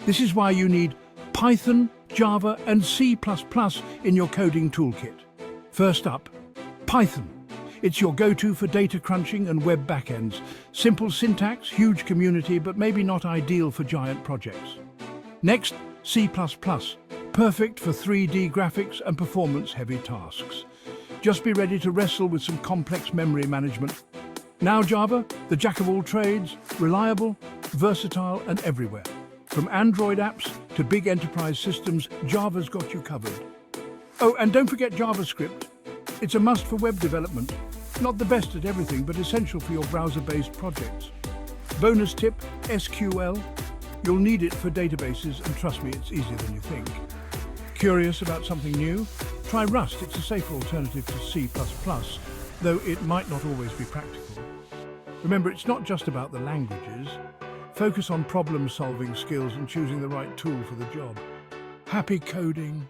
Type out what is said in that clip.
This is why you need Python, Java, and C++ in your coding toolkit. First up, Python. It's your go-to for data crunching and web backends. Simple syntax, huge community, but maybe not ideal for giant projects. Next, C++. Perfect for 3D graphics and performance-heavy tasks. Just be ready to wrestle with some complex memory management. Now Java, the jack of all trades, reliable, versatile, and everywhere. From Android apps to big enterprise systems, Java's got you covered. Oh, and don't forget JavaScript. It's a must for web development. Not the best at everything, but essential for your browser-based projects. Bonus tip, SQL. You'll need it for databases, and trust me, it's easier than you think. Curious about something new? Try Rust. It's a safer alternative to C++, though it might not always be practical. Remember, it's not just about the languages. Focus on problem-solving skills and choosing the right tool for the job. Happy coding!